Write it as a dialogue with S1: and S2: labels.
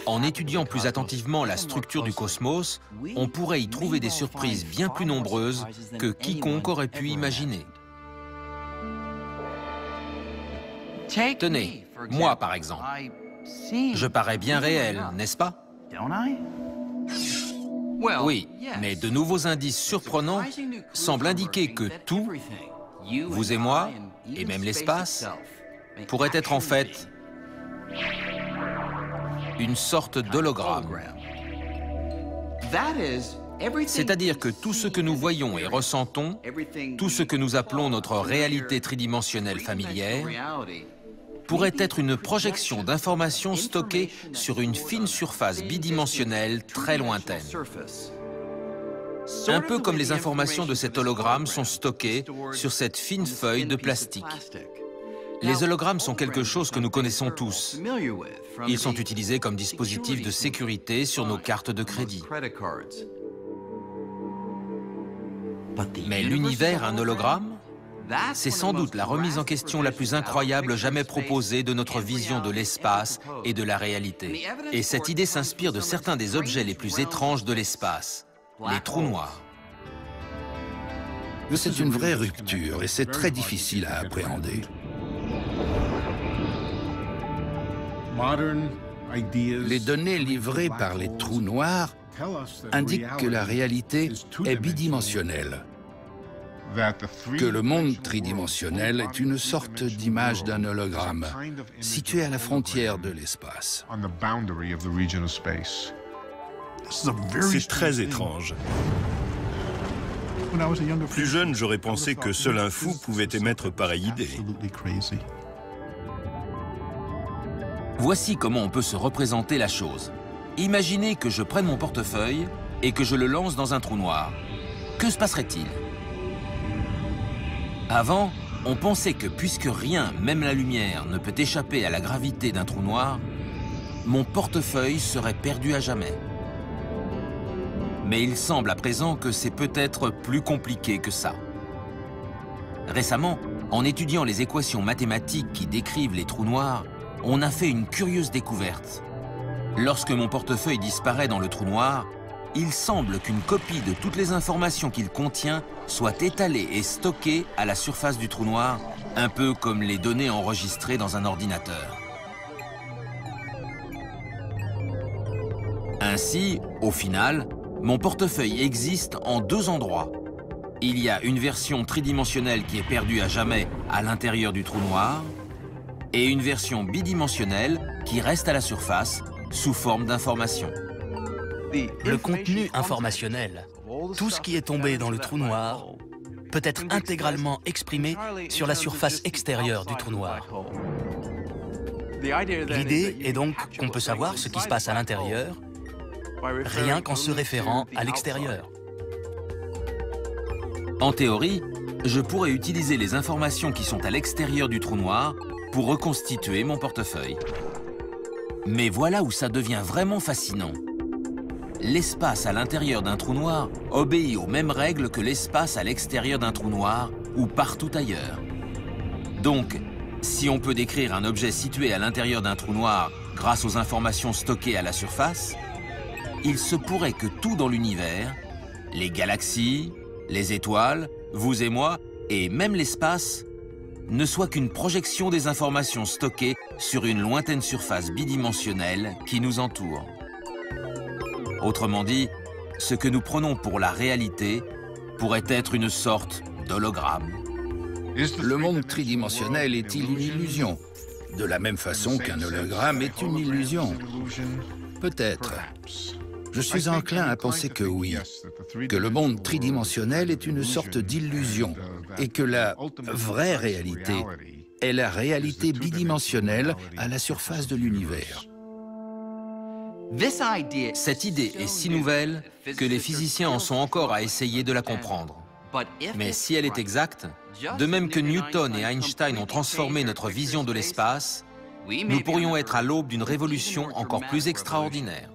S1: En étudiant plus attentivement la structure du cosmos, on pourrait y trouver des surprises bien plus nombreuses que quiconque aurait pu imaginer. Tenez, moi par exemple. Je parais bien réel, n'est-ce pas? Oui, mais de nouveaux indices surprenants semblent indiquer que tout, vous et moi, et même l'espace, pourrait être en fait une sorte d'hologramme. C'est-à-dire que tout ce que nous voyons et ressentons, tout ce que nous appelons notre réalité tridimensionnelle familière, pourrait être une projection d'informations stockées sur une fine surface bidimensionnelle très lointaine. Un peu comme les informations de cet hologramme sont stockées sur cette fine feuille de plastique. Les hologrammes sont quelque chose que nous connaissons tous. Ils sont utilisés comme dispositifs de sécurité sur nos cartes de crédit. Mais l'univers, un hologramme, c'est sans doute la remise en question la plus incroyable jamais proposée de notre vision de l'espace et de la réalité. Et cette idée s'inspire de certains des objets les plus étranges de l'espace, les trous noirs.
S2: C'est une vraie rupture et c'est très difficile à appréhender. Les données livrées par les trous noirs indiquent que la réalité est bidimensionnelle, que le monde tridimensionnel est une sorte d'image d'un hologramme situé à la frontière de l'espace.
S3: C'est très étrange. Plus jeune, j'aurais pensé que seul un fou pouvait émettre pareille idée.
S1: Voici comment on peut se représenter la chose. Imaginez que je prenne mon portefeuille et que je le lance dans un trou noir. Que se passerait-il? Avant, on pensait que puisque rien, même la lumière, ne peut échapper à la gravité d'un trou noir, mon portefeuille serait perdu à jamais. Mais il semble à présent que c'est peut-être plus compliqué que ça. Récemment, en étudiant les équations mathématiques qui décrivent les trous noirs, on a fait une curieuse découverte. Lorsque mon portefeuille disparaît dans le trou noir, il semble qu'une copie de toutes les informations qu'il contient soit étalée et stockée à la surface du trou noir, un peu comme les données enregistrées dans un ordinateur. Ainsi, au final, mon portefeuille existe en deux endroits. Il y a une version tridimensionnelle qui est perdue à jamais à l'intérieur du trou noir, et une version bidimensionnelle qui reste à la surface sous forme d'information.
S4: Le contenu informationnel, tout ce qui est tombé dans le trou noir, peut être intégralement exprimé sur la surface extérieure du trou noir. L'idée est donc qu'on peut savoir ce qui se passe à l'intérieur, rien qu'en se référant à l'extérieur.
S1: En théorie, je pourrais utiliser les informations qui sont à l'extérieur du trou noir pour reconstituer mon portefeuille. Mais voilà où ça devient vraiment fascinant. L'espace à l'intérieur d'un trou noir obéit aux mêmes règles que l'espace à l'extérieur d'un trou noir ou partout ailleurs. Donc, si on peut décrire un objet situé à l'intérieur d'un trou noir grâce aux informations stockées à la surface, il se pourrait que tout dans l'univers, les galaxies, les étoiles, vous et moi, et même l'espace, ne soit qu'une projection des informations stockées sur une lointaine surface bidimensionnelle qui nous entoure. Autrement dit, ce que nous prenons pour la réalité pourrait être une sorte d'hologramme.
S2: Le monde tridimensionnel est-il une illusion? De la même façon qu'un hologramme est une illusion? Peut-être. Je suis enclin à penser que oui, que le monde tridimensionnel est une sorte d'illusion et que la vraie réalité est la réalité bidimensionnelle à la surface de l'univers.
S1: Cette idée est si nouvelle que les physiciens en sont encore à essayer de la comprendre. Mais si elle est exacte, de même que Newton et Einstein ont transformé notre vision de l'espace, nous pourrions être à l'aube d'une révolution encore plus extraordinaire.